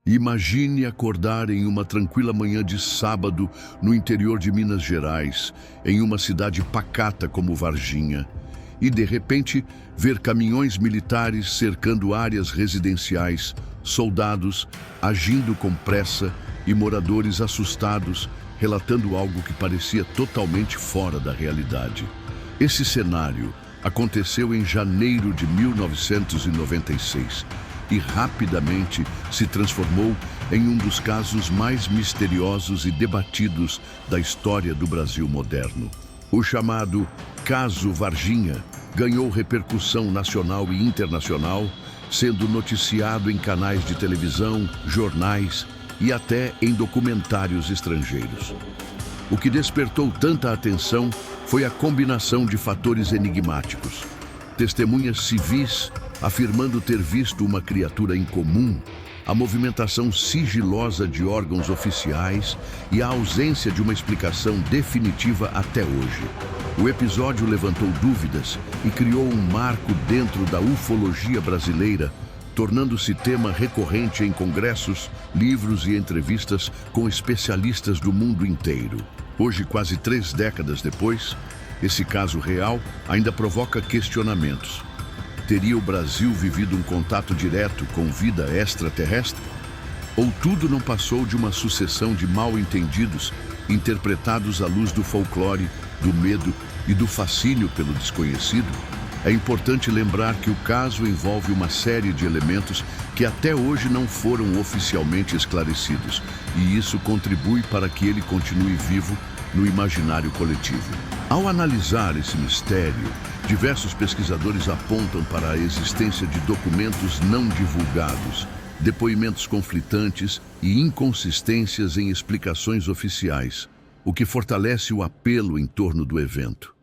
Imagine acordar em uma tranquila manhã de sábado no interior de Minas Gerais, em uma cidade pacata como Varginha, e de repente ver caminhões militares cercando áreas residenciais, soldados agindo com pressa e moradores assustados, relatando algo que parecia totalmente fora da realidade. Esse cenário aconteceu em janeiro de 1996 e rapidamente se transformou em um dos casos mais misteriosos e debatidos da história do Brasil moderno. O chamado Caso Varginha ganhou repercussão nacional e internacional, sendo noticiado em canais de televisão, jornais e até em documentários estrangeiros. O que despertou tanta atenção foi a combinação de fatores enigmáticos. Testemunhas civis afirmando ter visto uma criatura incomum, a movimentação sigilosa de órgãos oficiais e a ausência de uma explicação definitiva até hoje. O episódio levantou dúvidas e criou um marco dentro da ufologia brasileira, tornando-se tema recorrente em congressos, livros e entrevistas com especialistas do mundo inteiro. Hoje, quase 3 décadas depois, esse caso real ainda provoca questionamentos. Teria o Brasil vivido um contato direto com vida extraterrestre? Ou tudo não passou de uma sucessão de mal-entendidos interpretados à luz do folclore, do medo e do fascínio pelo desconhecido? É importante lembrar que o caso envolve uma série de elementos que até hoje não foram oficialmente esclarecidos, e isso contribui para que ele continue vivo no imaginário coletivo. Ao analisar esse mistério, diversos pesquisadores apontam para a existência de documentos não divulgados, depoimentos conflitantes e inconsistências em explicações oficiais, o que fortalece o apelo em torno do evento.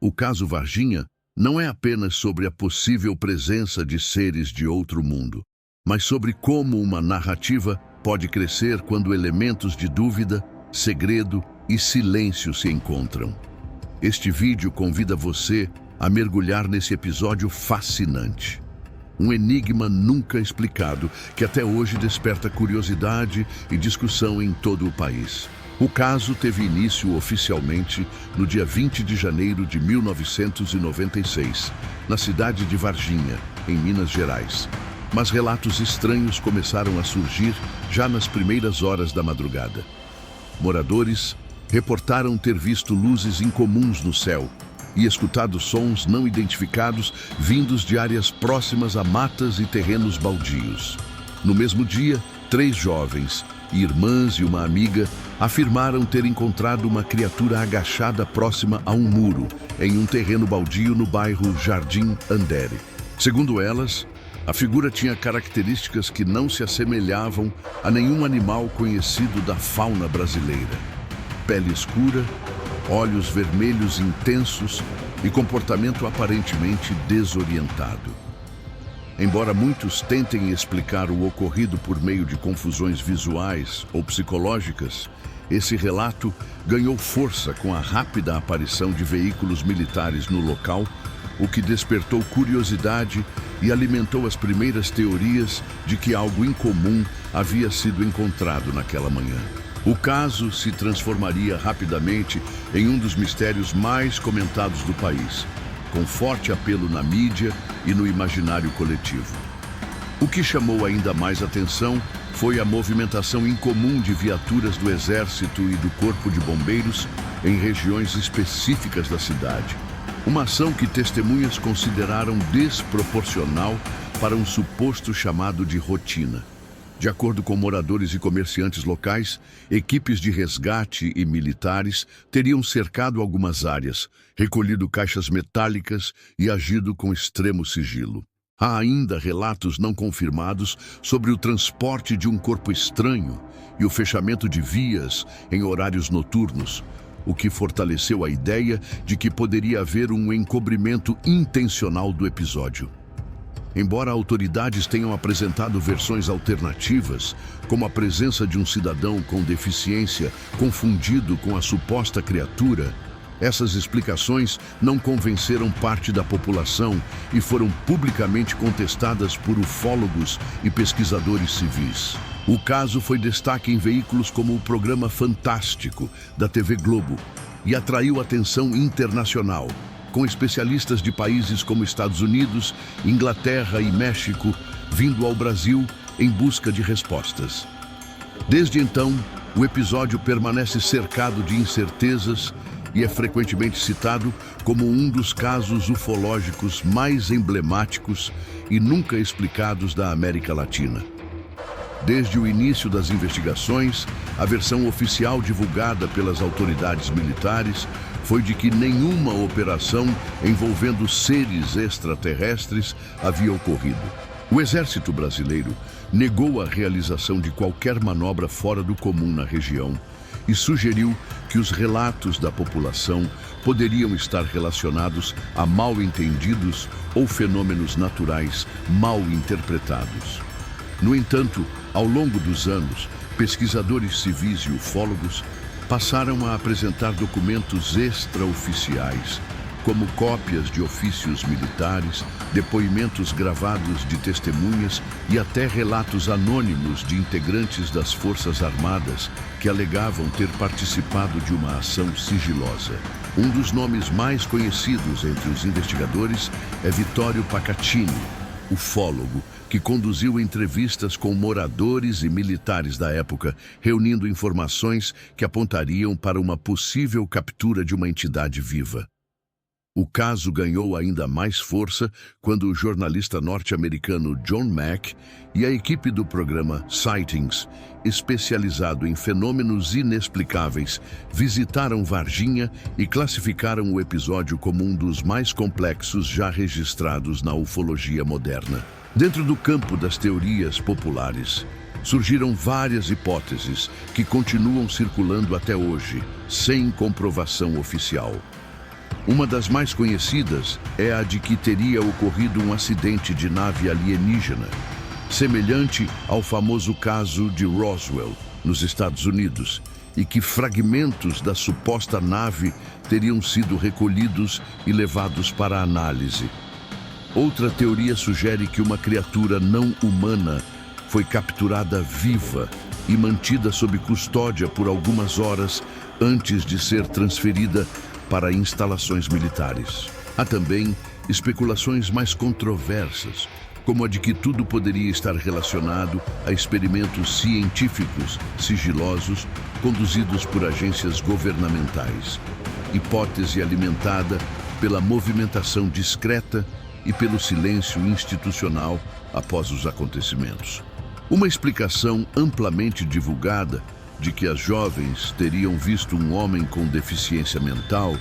O caso Varginha não é apenas sobre a possível presença de seres de outro mundo, mas sobre como uma narrativa pode crescer quando elementos de dúvida, segredo e silêncio se encontram. Este vídeo convida você a mergulhar nesse episódio fascinante. Um enigma nunca explicado que até hoje desperta curiosidade e discussão em todo o país. O caso teve início oficialmente no dia 20 de janeiro de 1996, na cidade de Varginha, em Minas Gerais. Mas relatos estranhos começaram a surgir já nas primeiras horas da madrugada. Moradores reportaram ter visto luzes incomuns no céu e escutado sons não identificados vindos de áreas próximas a matas e terrenos baldios. No mesmo dia, 3 jovens, irmãs e uma amiga, afirmaram ter encontrado uma criatura agachada próxima a um muro, em um terreno baldio no bairro Jardim Andere. Segundo elas, a figura tinha características que não se assemelhavam a nenhum animal conhecido da fauna brasileira. Pele escura, olhos vermelhos intensos e comportamento aparentemente desorientado. Embora muitos tentem explicar o ocorrido por meio de confusões visuais ou psicológicas, esse relato ganhou força com a rápida aparição de veículos militares no local, o que despertou curiosidade e alimentou as primeiras teorias de que algo incomum havia sido encontrado naquela manhã. O caso se transformaria rapidamente em um dos mistérios mais comentados do país, com forte apelo na mídia e no imaginário coletivo. O que chamou ainda mais atenção foi a movimentação incomum de viaturas do Exército e do Corpo de Bombeiros em regiões específicas da cidade. Uma ação que testemunhas consideraram desproporcional para um suposto chamado de rotina. De acordo com moradores e comerciantes locais, equipes de resgate e militares teriam cercado algumas áreas, recolhido caixas metálicas e agido com extremo sigilo. Há ainda relatos não confirmados sobre o transporte de um corpo estranho e o fechamento de vias em horários noturnos, o que fortaleceu a ideia de que poderia haver um encobrimento intencional do episódio. Embora autoridades tenham apresentado versões alternativas, como a presença de um cidadão com deficiência confundido com a suposta criatura, Essas explicações não convenceram parte da população e foram publicamente contestadas por ufólogos e pesquisadores civis. O caso foi destaque em veículos como o programa Fantástico, da TV Globo, e atraiu atenção internacional, com especialistas de países como Estados Unidos, Inglaterra e México vindo ao Brasil em busca de respostas. Desde então, o episódio permanece cercado de incertezas e é frequentemente citado como um dos casos ufológicos mais emblemáticos e nunca explicados da América Latina. Desde o início das investigações, a versão oficial divulgada pelas autoridades militares foi de que nenhuma operação envolvendo seres extraterrestres havia ocorrido. O Exército Brasileiro negou a realização de qualquer manobra fora do comum na região e sugeriu que os relatos da população poderiam estar relacionados a mal-entendidos ou fenômenos naturais mal interpretados. No entanto, ao longo dos anos, pesquisadores civis e ufólogos passaram a apresentar documentos extraoficiais, como cópias de ofícios militares, depoimentos gravados de testemunhas e até relatos anônimos de integrantes das Forças Armadas que alegavam ter participado de uma ação sigilosa. Um dos nomes mais conhecidos entre os investigadores é Vittorio Pacatini, ufólogo, que conduziu entrevistas com moradores e militares da época, reunindo informações que apontariam para uma possível captura de uma entidade viva. O caso ganhou ainda mais força quando o jornalista norte-americano John Mack e a equipe do programa Sightings, especializado em fenômenos inexplicáveis, visitaram Varginha e classificaram o episódio como um dos mais complexos já registrados na ufologia moderna. Dentro do campo das teorias populares, surgiram várias hipóteses que continuam circulando até hoje, sem comprovação oficial. Uma das mais conhecidas é a de que teria ocorrido um acidente de nave alienígena, semelhante ao famoso caso de Roswell, nos Estados Unidos, e que fragmentos da suposta nave teriam sido recolhidos e levados para análise. Outra teoria sugere que uma criatura não humana foi capturada viva e mantida sob custódia por algumas horas antes de ser transferida para instalações militares. Há também especulações mais controversas, como a de que tudo poderia estar relacionado a experimentos científicos sigilosos conduzidos por agências governamentais, hipótese alimentada pela movimentação discreta e pelo silêncio institucional após os acontecimentos. Uma explicação amplamente divulgada de que as jovens teriam visto um homem com deficiência mental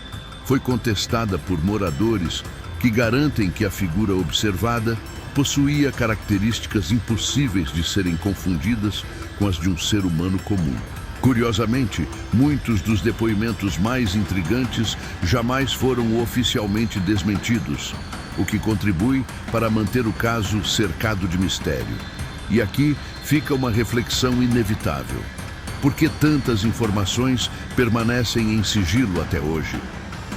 foi contestada por moradores que garantem que a figura observada possuía características impossíveis de serem confundidas com as de um ser humano comum. Curiosamente, muitos dos depoimentos mais intrigantes jamais foram oficialmente desmentidos, o que contribui para manter o caso cercado de mistério. E aqui fica uma reflexão inevitável. Por que tantas informações permanecem em sigilo até hoje?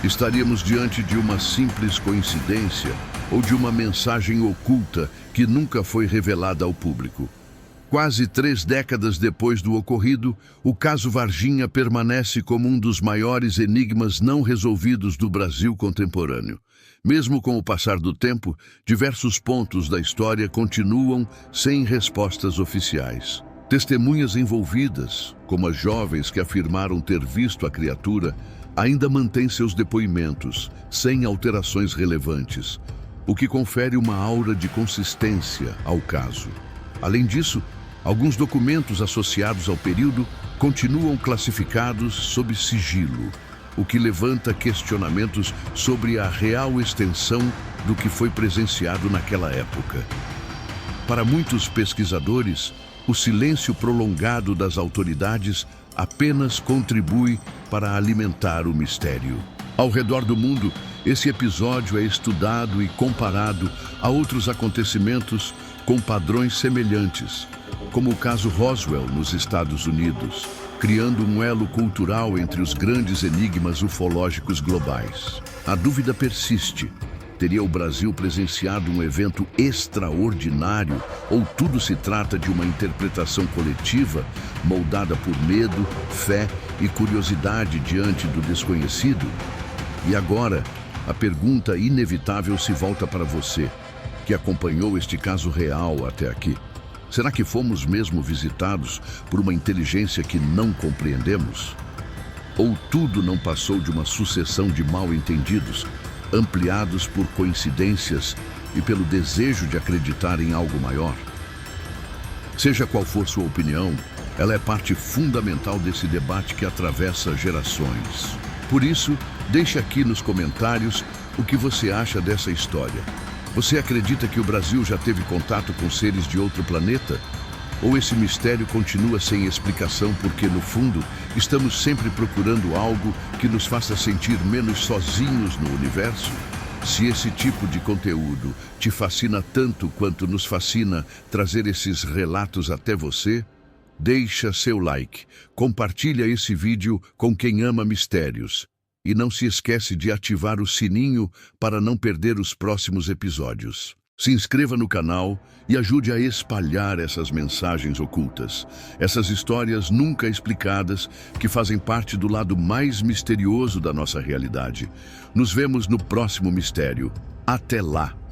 Estaríamos diante de uma simples coincidência ou de uma mensagem oculta que nunca foi revelada ao público? Quase 3 décadas depois do ocorrido, o caso Varginha permanece como um dos maiores enigmas não resolvidos do Brasil contemporâneo. Mesmo com o passar do tempo, diversos pontos da história continuam sem respostas oficiais. Testemunhas envolvidas, como as jovens que afirmaram ter visto a criatura, ainda mantêm seus depoimentos, sem alterações relevantes, o que confere uma aura de consistência ao caso. Além disso, alguns documentos associados ao período continuam classificados sob sigilo, o que levanta questionamentos sobre a real extensão do que foi presenciado naquela época. Para muitos pesquisadores, o silêncio prolongado das autoridades apenas contribui para alimentar o mistério. Ao redor do mundo, esse episódio é estudado e comparado a outros acontecimentos com padrões semelhantes, como o caso Roswell nos Estados Unidos, criando um elo cultural entre os grandes enigmas ufológicos globais. A dúvida persiste. Teria o Brasil presenciado um evento extraordinário ou tudo se trata de uma interpretação coletiva moldada por medo, fé e curiosidade diante do desconhecido? E agora, a pergunta inevitável se volta para você, que acompanhou este caso real até aqui. Será que fomos mesmo visitados por uma inteligência que não compreendemos? Ou tudo não passou de uma sucessão de mal-entendidos, ampliados por coincidências e pelo desejo de acreditar em algo maior? Seja qual for sua opinião, ela é parte fundamental desse debate que atravessa gerações. Por isso, deixe aqui nos comentários o que você acha dessa história. Você acredita que o Brasil já teve contato com seres de outro planeta? Ou esse mistério continua sem explicação porque, no fundo, estamos sempre procurando algo que nos faça sentir menos sozinhos no universo? Se esse tipo de conteúdo te fascina tanto quanto nos fascina trazer esses relatos até você, deixa seu like, compartilha esse vídeo com quem ama mistérios. E não se esquece de ativar o sininho para não perder os próximos episódios. Se inscreva no canal e ajude a espalhar essas mensagens ocultas, essas histórias nunca explicadas que fazem parte do lado mais misterioso da nossa realidade. Nos vemos no próximo mistério. Até lá!